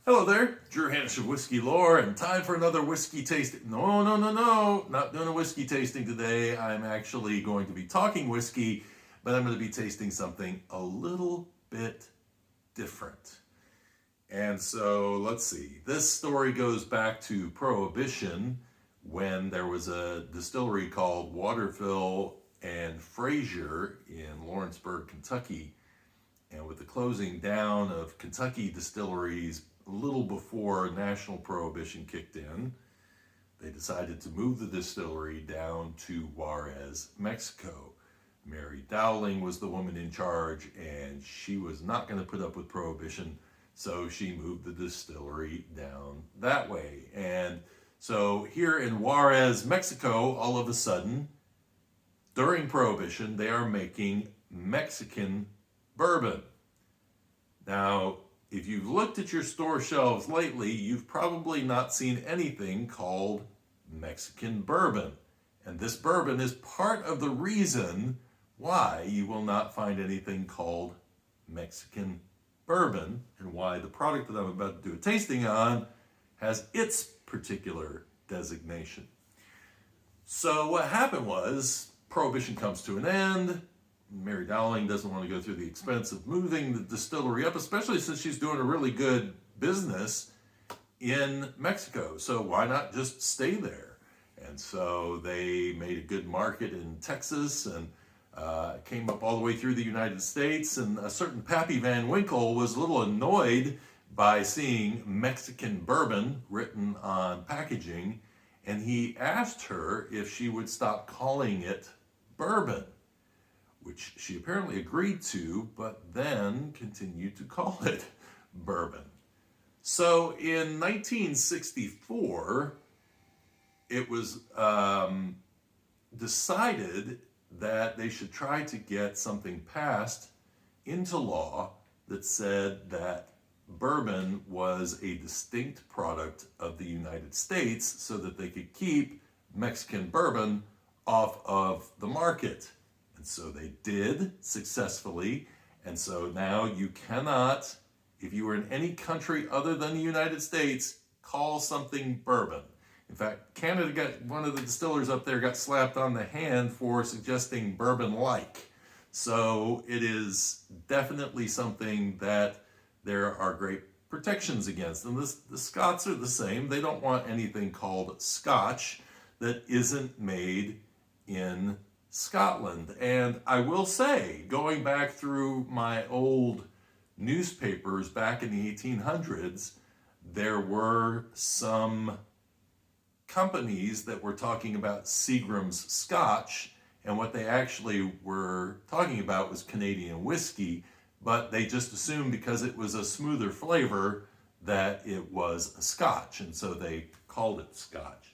Hello there, Drew Hanish of Whiskey Lore, and time for another whiskey tasting. No, not doing a whiskey tasting today. I'm actually going to be talking whiskey, but I'm going to be tasting something a little bit different. And so let's see. This story goes back to Prohibition, when there was a distillery called Waterville and Fraser in Lawrenceburg, Kentucky. And with the closing down of Kentucky distilleries a little before national prohibition kicked in, they decided to move the distillery down to Juarez, Mexico. Mary Dowling was the woman in charge, and she was not going to put up with prohibition, so she moved the distillery down that way. And so here in Juarez, Mexico, all of a sudden, during prohibition, they are making Mexican bourbon. Now, if you've looked at your store shelves lately, you've probably not seen anything called Mexican bourbon. And this bourbon is part of the reason why you will not find anything called Mexican bourbon, and why the product that I'm about to do a tasting on has its particular designation. So what happened was, Prohibition comes to an end. Mary Dowling doesn't want to go through the expense of moving the distillery up, especially since she's doing a really good business in Mexico. So why not just stay there? And so they made a good market in Texas, and came up all the way through the United States. And a certain Pappy Van Winkle was a little annoyed by seeing Mexican bourbon written on packaging, and he asked her if she would stop calling it bourbon, which she apparently agreed to, but then continued to call it bourbon. So in 1964, it was decided that they should try to get something passed into law that said that bourbon was a distinct product of the United States, so that they could keep Mexican bourbon off of the market. And so they did successfully. And so now you cannot, if you were in any country other than the United States, call something bourbon. In fact, Canada got, one of the distillers up there got slapped on the hand for suggesting bourbon-like. So it is definitely something that there are great protections against. And the Scots are the same. They don't want anything called Scotch that isn't made in Scotland. And I will say, going back through my old newspapers back in the 1800s, there were some companies that were talking about Seagram's Scotch, and what they actually were talking about was Canadian whiskey, but they just assumed because it was a smoother flavor that it was a Scotch, and so they called it Scotch.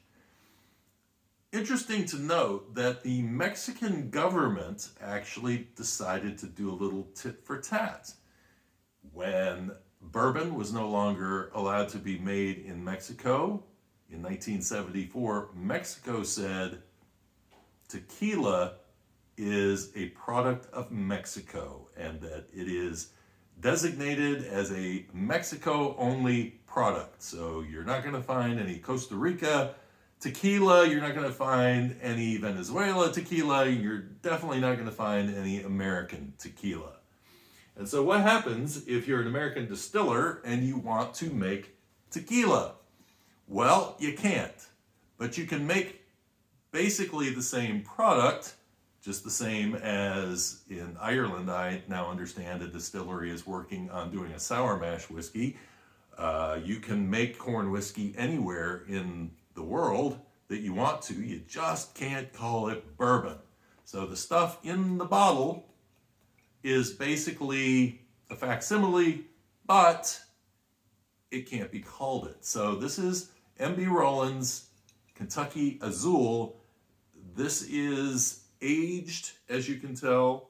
Interesting to note that the Mexican government actually decided to do a little tit for tat. When bourbon was no longer allowed to be made in Mexico, in 1974, Mexico said tequila is a product of Mexico, and that it is designated as a Mexico-only product. So you're not going to find any Costa Rica tequila, you're not going to find any Venezuela tequila, you're definitely not going to find any American tequila. And so what happens if you're an American distiller and you want to make tequila? Well, you can't, but you can make basically the same product, just the same as in Ireland. I now understand a distillery is working on doing a sour mash whiskey. You can make corn whiskey anywhere in the world that you want to. You just can't call it bourbon. So the stuff in the bottle is basically a facsimile, but it can't be called it. So this is M.B. Roland's Kentucky Azul. This is aged, as you can tell,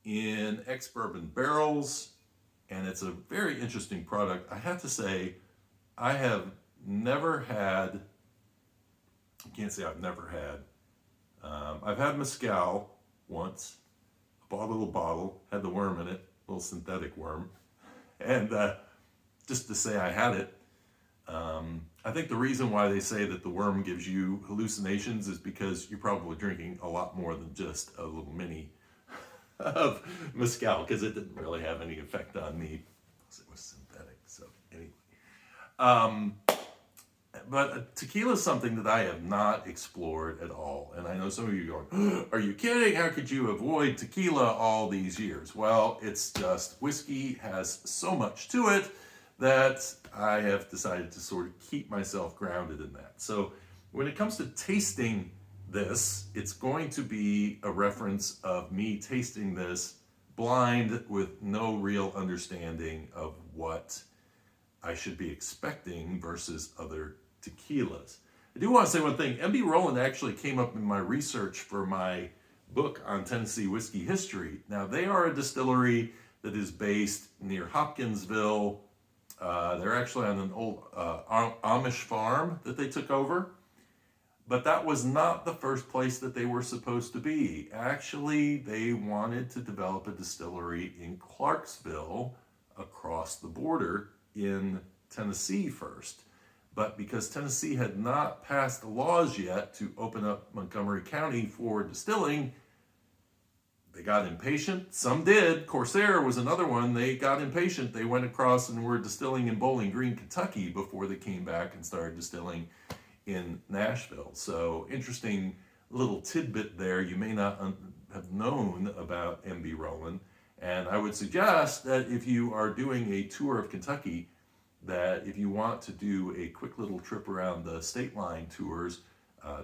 in ex-bourbon barrels, and it's a very interesting product. I have to say, I have never had, I can't say I've never had, I've had mezcal once. I bought a little bottle, had the worm in it, a little synthetic worm, and just to say I had it. I think the reason why they say that the worm gives you hallucinations is because you're probably drinking a lot more than just a little mini of mezcal, because it didn't really have any effect on me. It was synthetic. So anyway, um, but tequila is something that I have not explored at all. And I know some of you are going, are you kidding? How could you avoid tequila all these years? Well, it's just whiskey has so much to it that I have decided to sort of keep myself grounded in that. So when it comes to tasting this, it's going to be a reference of me tasting this blind with no real understanding of what I should be expecting versus other tequilas. I do want to say one thing. MB Roland actually came up in my research for my book on Tennessee whiskey history. Now, they are a distillery that is based near Hopkinsville. They're actually on an old Amish farm that they took over. But that was not the first place that they were supposed to be. Actually, they wanted to develop a distillery in Clarksville across the border in Tennessee first. But because Tennessee had not passed the laws yet to open up Montgomery County for distilling, they got impatient. Some did. Corsair was another one. They got impatient. They went across and were distilling in Bowling Green, Kentucky before they came back and started distilling in Nashville. So interesting little tidbit there you may not have known about MB Roland. And I would suggest that if you are doing a tour of Kentucky, that if you want to do a quick little trip around the state line tours,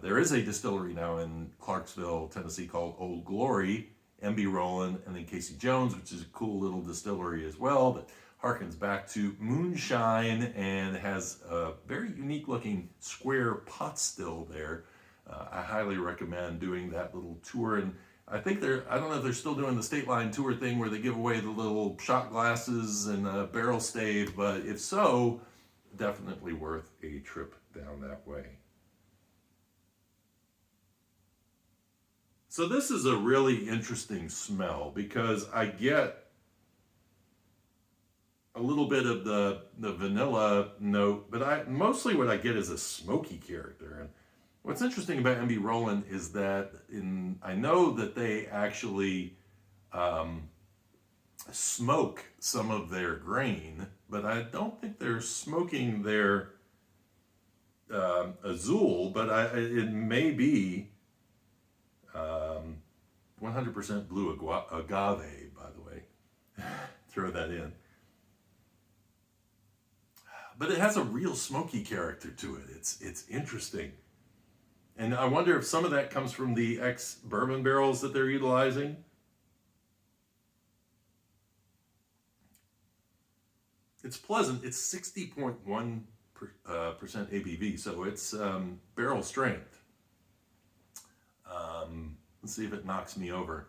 there is a distillery now in Clarksville, Tennessee called Old Glory, MB Roland, and then Casey Jones, which is a cool little distillery as well that harkens back to moonshine and has a very unique looking square pot still there. I highly recommend doing that little tour. And I think I don't know if they're still doing the state line tour thing where they give away the little shot glasses and a barrel stave, but if so, definitely worth a trip down that way. So this is a really interesting smell because I get a little bit of the vanilla note, but mostly what I get is a smoky character. And what's interesting about MB Roland is that I know that they actually smoke some of their grain, but I don't think they're smoking their Azul, but it may be 100% blue agave, by the way. Throw that in. But it has a real smoky character to it. It's interesting. And I wonder if some of that comes from the ex-bourbon barrels that they're utilizing. It's pleasant. It's 60.1% ABV, so it's barrel strength. Let's see if it knocks me over.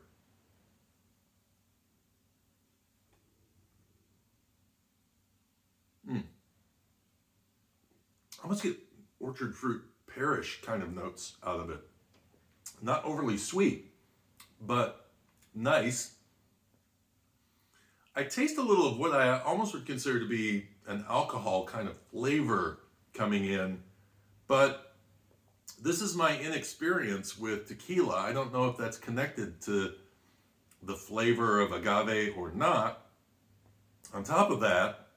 I almost get orchard fruit pearish kind of notes out of it. Not overly sweet, but nice. I taste a little of what I almost would consider to be an alcohol kind of flavor coming in, but this is my inexperience with tequila. I don't know if that's connected to the flavor of agave or not. On top of that,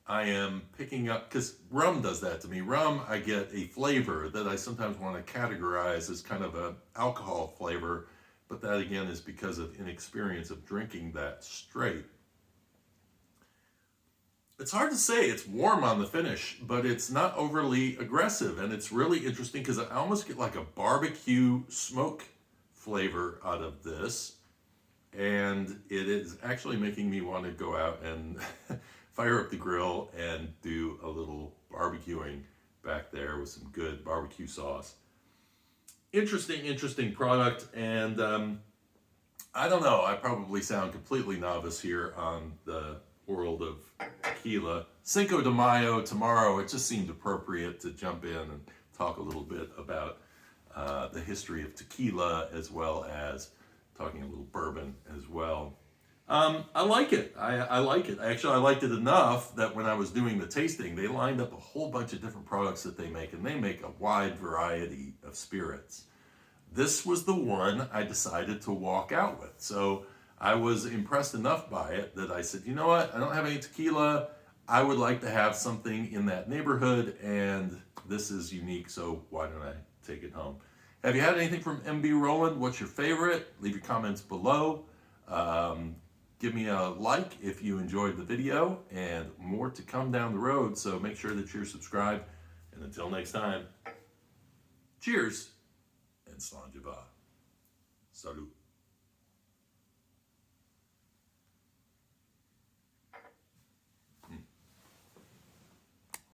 I am picking up, because rum does that to me. Rum, I get a flavor that I sometimes want to categorize as kind of an alcohol flavor, but that again is because of inexperience of drinking that straight. It's hard to say. It's warm on the finish, but it's not overly aggressive, and it's really interesting because I almost get like a barbecue smoke flavor out of this, and it is actually making me want to go out and fire up the grill and do a little barbecuing back there with some good barbecue sauce. Interesting product, and I don't know, I probably sound completely novice here on the world of tequila. Cinco de Mayo tomorrow, it just seemed appropriate to jump in and talk a little bit about the history of tequila, as well as talking a little bourbon as well. I like it. I like it. Actually, I liked it enough that when I was doing the tasting, they lined up a whole bunch of different products that they make, and they make a wide variety of spirits. This was the one I decided to walk out with. So I was impressed enough by it that I said, you know what? I don't have any tequila. I would like to have something in that neighborhood, and this is unique, so why don't I take it home? Have you had anything from MB Roland? What's your favorite? Leave your comments below. Give me a like if you enjoyed the video, and more to come down the road, so make sure that you're subscribed. And until next time, cheers and Slainte. Salut.